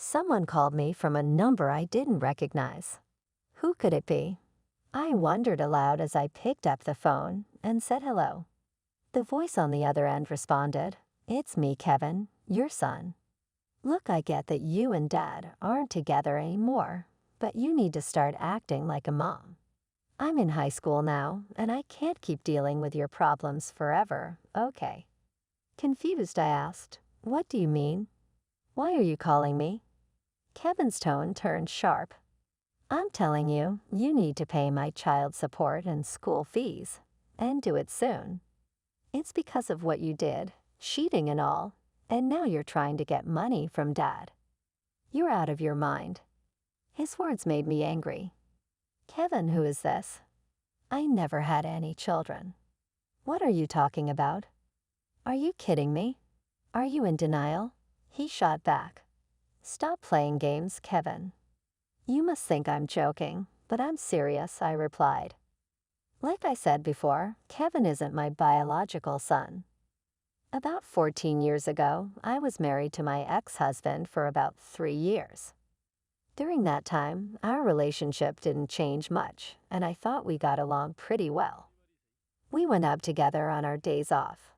Someone called me from a number I didn't recognize. Who could it be? I wondered aloud as I picked up the phone and said hello. The voice on the other end responded, "It's me, Kevin, your son. Look, I get that you and Dad aren't together anymore, but you need to start acting like a mom. I'm in high school now, and I can't keep dealing with your problems forever, okay?" Confused, I asked, "What do you mean? Why are you calling me?" Kevin's tone turned sharp. "I'm telling you, you need to pay my child support and school fees, and do it soon. It's because of what you did, cheating and all, and now you're trying to get money from Dad. You're out of your mind." His words made me angry. "Kevin, who is this? I never had any children. What are you talking about? Are you kidding me? Are you in denial?" He shot back. "Stop playing games, Kevin. You must think I'm joking, but I'm serious," I replied. Like I said before, Kevin isn't my biological son. About 14 years ago, I was married to my ex-husband for about 3 years. During that time, our relationship didn't change much, and I thought we got along pretty well. We went out together on our days off.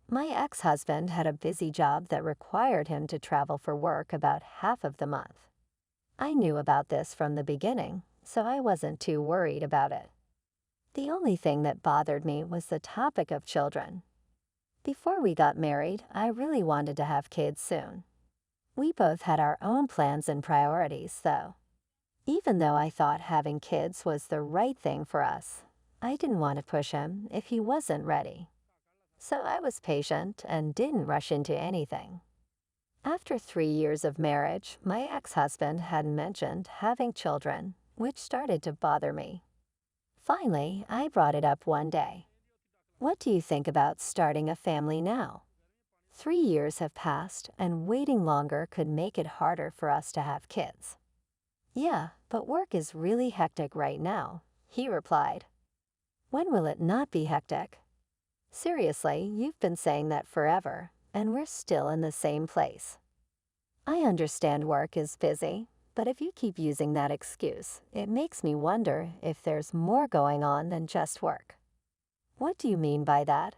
My ex-husband had a busy job that required him to travel for work about half of the month. I knew about this from the beginning, so I wasn't too worried about it. The only thing that bothered me was the topic of children. Before we got married, I really wanted to have kids soon. We both had our own plans and priorities, though. Even though I thought having kids was the right thing for us, I didn't want to push him if he wasn't ready. So I was patient and didn't rush into anything. After 3 years of marriage, my ex-husband had mentioned having children, which started to bother me. Finally, I brought it up one day. "What do you think about starting a family now? 3 years have passed, and waiting longer could make it harder for us to have kids." "Yeah, but work is really hectic right now," he replied. "When will it not be hectic? Seriously, you've been saying that forever, and we're still in the same place. I understand work is busy, but if you keep using that excuse, it makes me wonder if there's more going on than just work." "What do you mean by that?"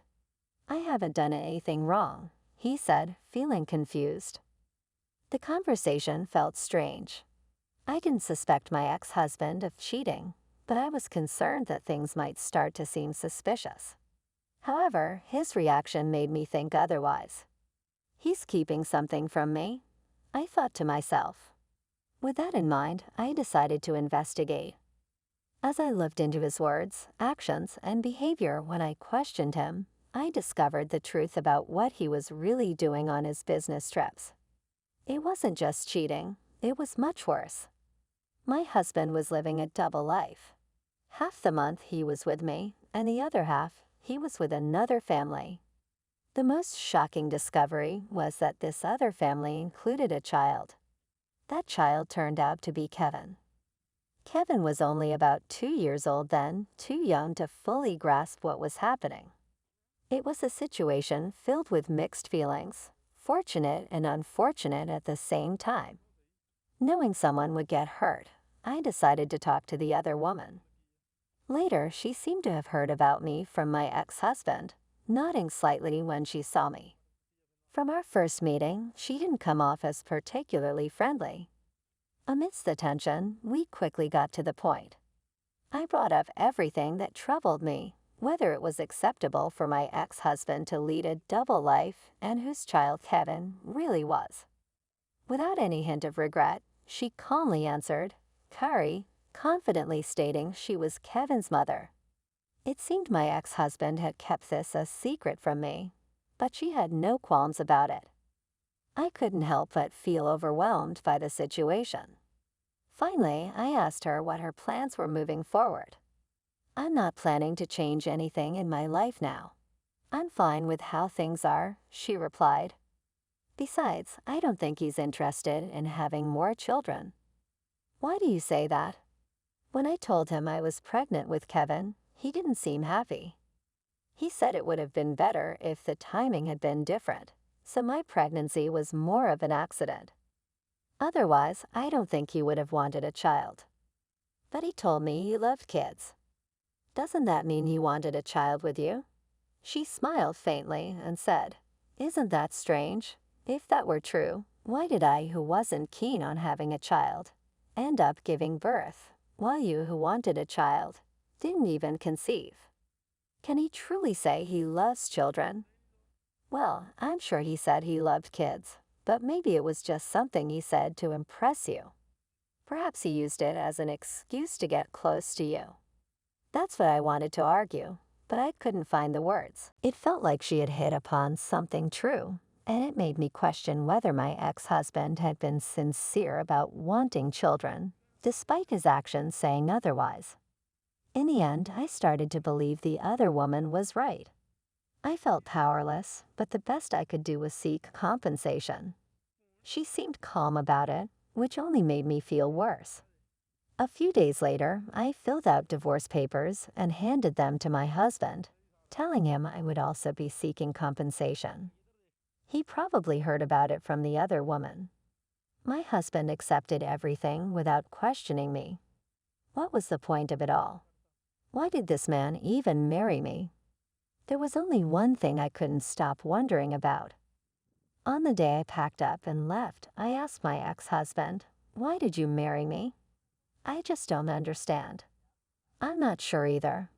"I haven't done anything wrong," he said, feeling confused. The conversation felt strange. I didn't suspect my ex-husband of cheating, but I was concerned that things might start to seem suspicious. However, his reaction made me think otherwise. He's keeping something from me, I thought to myself. With that in mind, I decided to investigate. As I looked into his words, actions, and behavior when I questioned him, I discovered the truth about what he was really doing on his business trips. It wasn't just cheating, it was much worse. My husband was living a double life. Half the month he was with me, and the other half he was with another family. The most shocking discovery was that this other family included a child. That child turned out to be Kevin. Kevin was only about 2 years old then, too young to fully grasp what was happening. It was a situation filled with mixed feelings, fortunate and unfortunate at the same time. Knowing someone would get hurt, I decided to talk to the other woman. Later, she seemed to have heard about me from my ex-husband, nodding slightly when she saw me. From our first meeting, she didn't come off as particularly friendly. Amidst the tension, we quickly got to the point. I brought up everything that troubled me, whether it was acceptable for my ex-husband to lead a double life and whose child Kevin really was. Without any hint of regret, she calmly answered, "Kari," confidently stating she was Kevin's mother. It seemed my ex-husband had kept this a secret from me, but she had no qualms about it. I couldn't help but feel overwhelmed by the situation. Finally, I asked her what her plans were moving forward. "I'm not planning to change anything in my life now. I'm fine with how things are," she replied. "Besides, I don't think he's interested in having more children." "Why do you say that?" When I told him I was pregnant with Kevin, he didn't seem happy. He said it would have been better if the timing had been different, so my pregnancy was more of an accident. Otherwise, I don't think he would have wanted a child. But he told me he loved kids. Doesn't that mean he wanted a child with you? She smiled faintly and said, "Isn't that strange? If that were true, why did I, who wasn't keen on having a child, end up giving birth, while you, who wanted a child, didn't even conceive?" Can he truly say he loves children? Well, I'm sure he said he loved kids, but maybe it was just something he said to impress you. Perhaps he used it as an excuse to get close to you. That's what I wanted to argue, but I couldn't find the words. It felt like she had hit upon something true, and it made me question whether my ex-husband had been sincere about wanting children, despite his actions saying otherwise. In the end, I started to believe the other woman was right. I felt powerless, but the best I could do was seek compensation. She seemed calm about it, which only made me feel worse. A few days later, I filled out divorce papers and handed them to my husband, telling him I would also be seeking compensation. He probably heard about it from the other woman. My husband accepted everything without questioning me. What was the point of it all? Why did this man even marry me? There was only one thing I couldn't stop wondering about. On the day I packed up and left, I asked my ex-husband, "Why did you marry me?" "I just don't understand." "I'm not sure either.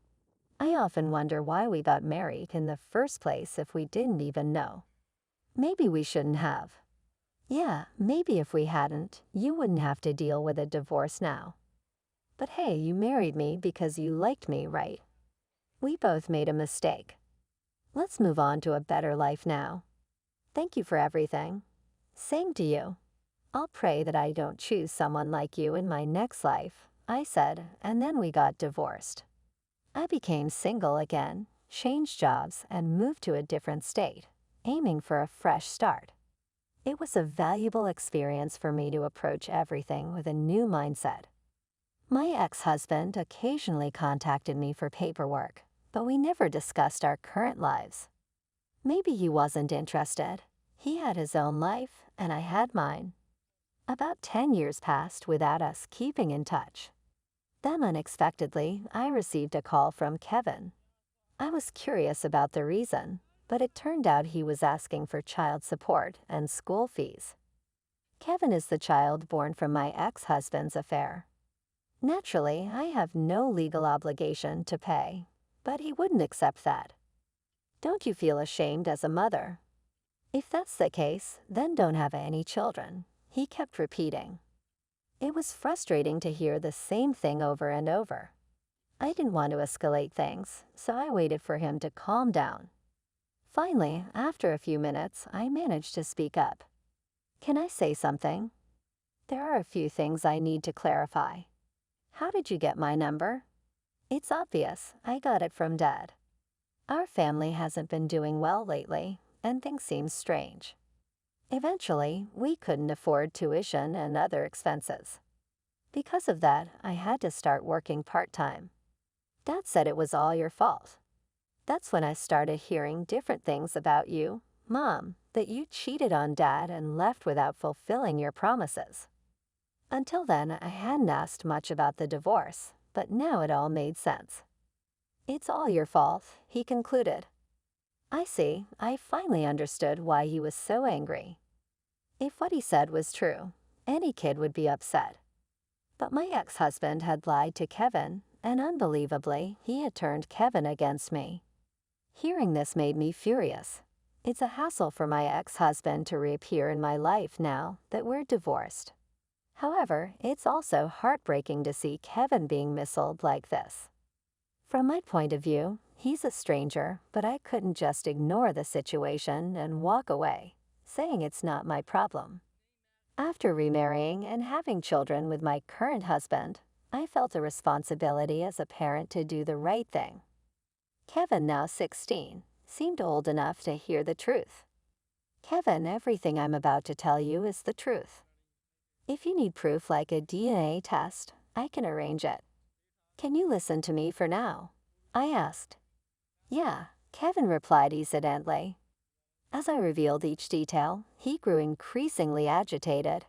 I often wonder why we got married in the first place if we didn't even know. Maybe we shouldn't have. Yeah, maybe if we hadn't, you wouldn't have to deal with a divorce now. But hey, you married me because you liked me, right? We both made a mistake. Let's move on to a better life now. Thank you for everything. Same to you. I'll pray that I don't choose someone like you in my next life," I said, and then we got divorced. I became single again, changed jobs, and moved to a different state, aiming for a fresh start. It was a valuable experience for me to approach everything with a new mindset. My ex-husband occasionally contacted me for paperwork, but we never discussed our current lives. Maybe he wasn't interested. He had his own life, and I had mine. About 10 years passed without us keeping in touch. Then unexpectedly, I received a call from Kevin. I was curious about the reason, but it turned out he was asking for child support and school fees. Kevin is the child born from my ex-husband's affair. Naturally, I have no legal obligation to pay, but he wouldn't accept that. Don't you feel ashamed as a mother? If that's the case, then don't have any children, he kept repeating. It was frustrating to hear the same thing over and over. I didn't want to escalate things, so I waited for him to calm down. Finally, after a few minutes, I managed to speak up. "Can I say something? There are a few things I need to clarify. How did you get my number?" "It's obvious. I got it from Dad. Our family hasn't been doing well lately, and things seem strange. Eventually, we couldn't afford tuition and other expenses. Because of that, I had to start working part-time. Dad said it was all your fault. That's when I started hearing different things about you, Mom, that you cheated on Dad and left without fulfilling your promises. Until then, I hadn't asked much about the divorce, but now it all made sense. It's all your fault," he concluded. I see. I finally understood why he was so angry. If what he said was true, any kid would be upset. But my ex-husband had lied to Kevin, and unbelievably, he had turned Kevin against me. Hearing this made me furious. It's a hassle for my ex-husband to reappear in my life now that we're divorced. However, it's also heartbreaking to see Kevin being missold like this. From my point of view, he's a stranger, but I couldn't just ignore the situation and walk away, saying it's not my problem. After remarrying and having children with my current husband, I felt a responsibility as a parent to do the right thing. Kevin, now 16, seemed old enough to hear the truth. "Kevin, everything I'm about to tell you is the truth. If you need proof like a DNA test, I can arrange it. Can you listen to me for now?" I asked. "Yeah," Kevin replied hesitantly. As I revealed each detail, he grew increasingly agitated.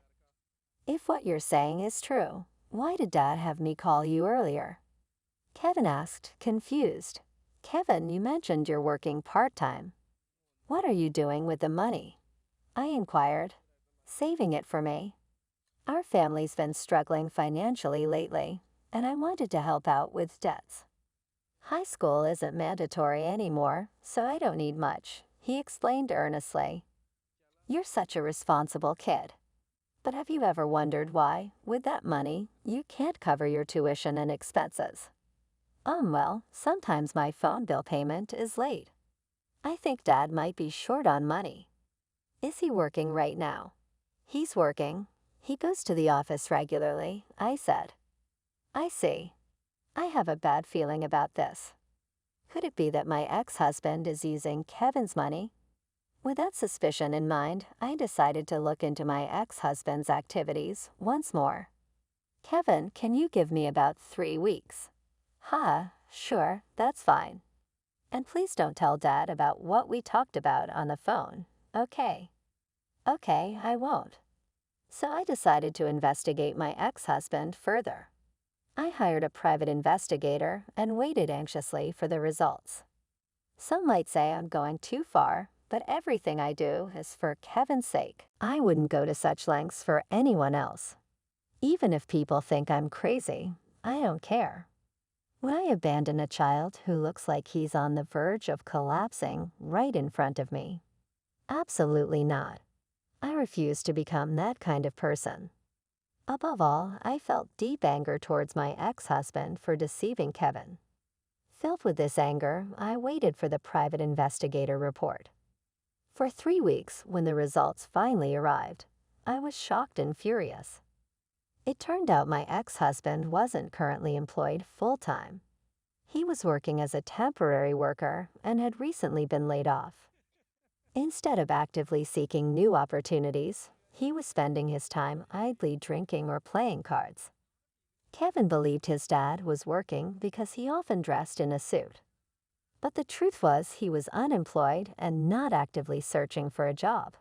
If what you're saying is true, why did Dad have me call you earlier? Kevin asked, confused. Kevin, you mentioned you're working part-time. What are you doing with the money? I inquired. Saving it for me. Our family's been struggling financially lately, and I wanted to help out with debts. High school isn't mandatory anymore, so I don't need much, he explained earnestly. You're such a responsible kid. But have you ever wondered why, with that money, you can't cover your tuition and expenses? Well, sometimes my phone bill payment is late. I think Dad might be short on money. Is he working right now? He's working. He goes to the office regularly, I said. I see. I have a bad feeling about this. Could it be that my ex-husband is using Kevin's money? With that suspicion in mind, I decided to look into my ex-husband's activities once more. Kevin, can you give me about 3 weeks? Sure, that's fine. And please don't tell Dad about what we talked about on the phone, okay? Okay, I won't. So I decided to investigate my ex-husband further. I hired a private investigator and waited anxiously for the results. Some might say I'm going too far, but everything I do is for Kevin's sake. I wouldn't go to such lengths for anyone else. Even if people think I'm crazy, I don't care. Would I abandon a child who looks like he's on the verge of collapsing right in front of me? Absolutely not. I refuse to become that kind of person. Above all, I felt deep anger towards my ex-husband for deceiving Kevin. Filled with this anger, I waited for the private investigator report. For 3 weeks, when the results finally arrived, I was shocked and furious. It turned out my ex-husband wasn't currently employed full-time. He was working as a temporary worker and had recently been laid off. Instead of actively seeking new opportunities, he was spending his time idly drinking or playing cards. Kevin believed his dad was working because he often dressed in a suit. But the truth was he was unemployed and not actively searching for a job.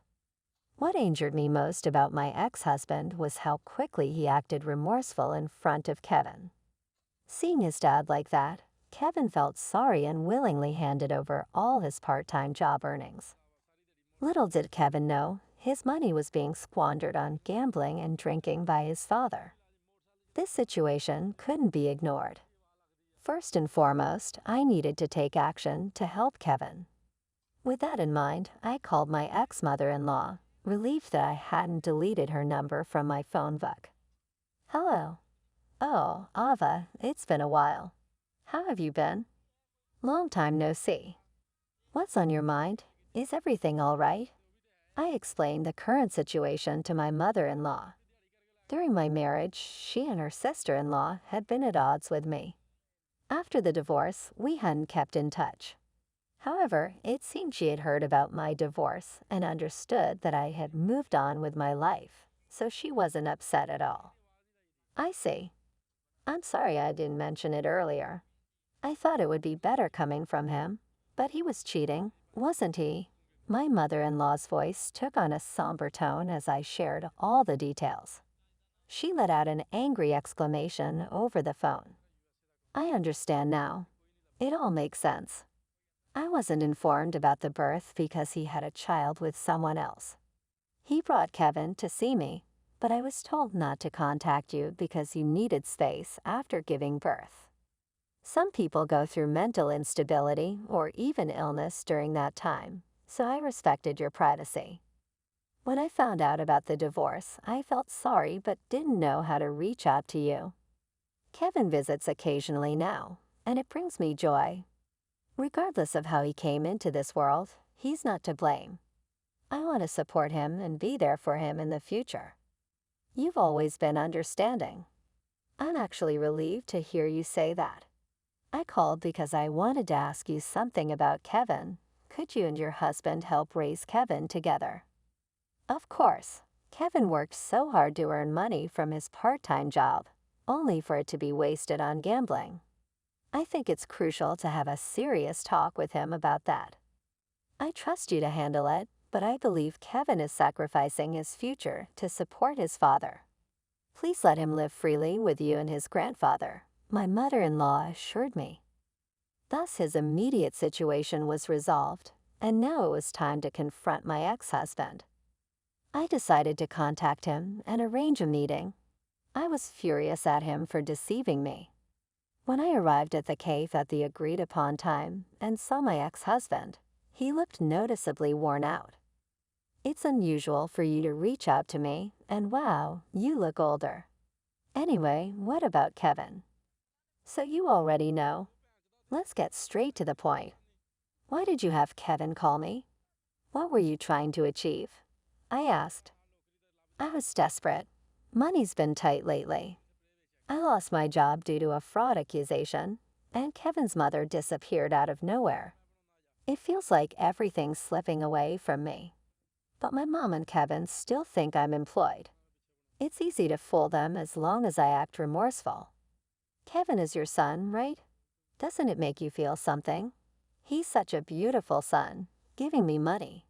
What angered me most about my ex-husband was how quickly he acted remorseful in front of Kevin. Seeing his dad like that, Kevin felt sorry and willingly handed over all his part-time job earnings. Little did Kevin know, his money was being squandered on gambling and drinking by his father. This situation couldn't be ignored. First and foremost, I needed to take action to help Kevin. With that in mind, I called my ex-mother-in-law, relieved that I hadn't deleted her number from my phone book. Hello. Oh, Ava, it's been a while. How have you been? Long time no see. What's on your mind? Is everything all right? I explained the current situation to my mother-in-law. During my marriage, she and her sister-in-law had been at odds with me. After the divorce, we hadn't kept in touch. However, it seemed she had heard about my divorce and understood that I had moved on with my life, so she wasn't upset at all. I see. I'm sorry I didn't mention it earlier. I thought it would be better coming from him, but he was cheating, wasn't he? My mother-in-law's voice took on a somber tone as I shared all the details. She let out an angry exclamation over the phone. I understand now. It all makes sense. I wasn't informed about the birth because he had a child with someone else. He brought Kevin to see me, but I was told not to contact you because you needed space after giving birth. Some people go through mental instability or even illness during that time, so I respected your privacy. When I found out about the divorce, I felt sorry but didn't know how to reach out to you. Kevin visits occasionally now, and it brings me joy. Regardless of how he came into this world, he's not to blame. I want to support him and be there for him in the future. You've always been understanding. I'm actually relieved to hear you say that. I called because I wanted to ask you something about Kevin. Could you and your husband help raise Kevin together? Of course. Kevin worked so hard to earn money from his part-time job, only for it to be wasted on gambling. I think it's crucial to have a serious talk with him about that. I trust you to handle it, but I believe Kevin is sacrificing his future to support his father. Please let him live freely with you and his grandfather, my mother-in-law assured me. Thus his immediate situation was resolved, and now it was time to confront my ex-husband. I decided to contact him and arrange a meeting. I was furious at him for deceiving me. When I arrived at the cave at the agreed-upon time and saw my ex-husband, he looked noticeably worn out. It's unusual for you to reach out to me, and wow, you look older. Anyway, what about Kevin? So you already know. Let's get straight to the point. Why did you have Kevin call me? What were you trying to achieve? I asked. I was desperate. Money's been tight lately. I lost my job due to a fraud accusation, and Kevin's mother disappeared out of nowhere. It feels like everything's slipping away from me. But my mom and Kevin still think I'm employed. It's easy to fool them as long as I act remorseful. Kevin is your son, right? Doesn't it make you feel something? He's such a beautiful son, giving me money.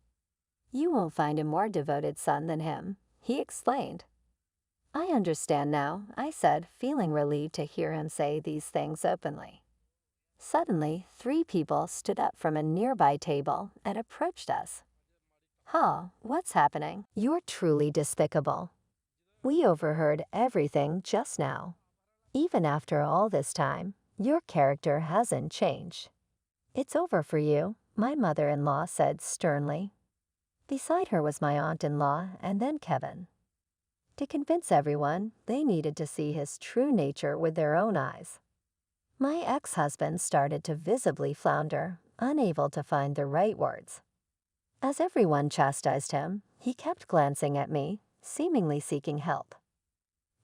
You won't find a more devoted son than him, he explained. I understand now, I said, feeling relieved to hear him say these things openly. Suddenly, 3 people stood up from a nearby table and approached us. Huh, what's happening? You're truly despicable. We overheard everything just now. Even after all this time, your character hasn't changed. It's over for you, my mother-in-law said sternly. Beside her was my aunt-in-law and then Kevin. To convince everyone, they needed to see his true nature with their own eyes. My ex-husband started to visibly flounder, unable to find the right words. As everyone chastised him, he kept glancing at me, seemingly seeking help.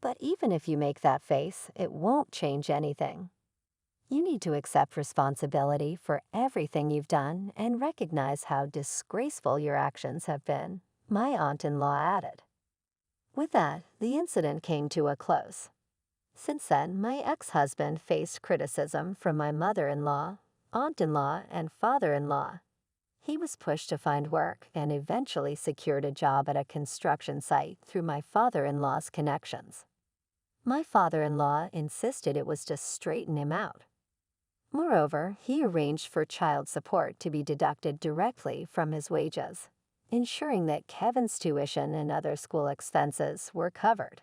But even if you make that face, it won't change anything. You need to accept responsibility for everything you've done and recognize how disgraceful your actions have been, my aunt-in-law added. With that, the incident came to a close. Since then, my ex-husband faced criticism from my mother-in-law, aunt-in-law, and father-in-law. He was pushed to find work and eventually secured a job at a construction site through my father-in-law's connections. My father-in-law insisted it was to straighten him out. Moreover, he arranged for child support to be deducted directly from his wages, ensuring that Kevin's tuition and other school expenses were covered.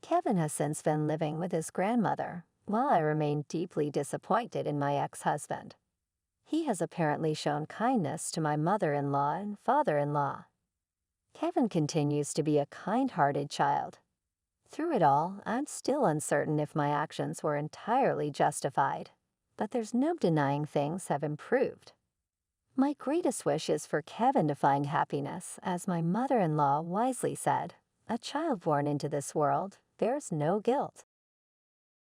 Kevin has since been living with his grandmother, while I remain deeply disappointed in my ex-husband. He has apparently shown kindness to my mother-in-law and father-in-law. Kevin continues to be a kind-hearted child. Through it all, I'm still uncertain if my actions were entirely justified, but there's no denying things have improved. My greatest wish is for Kevin to find happiness, as my mother-in-law wisely said, a child born into this world bears no guilt.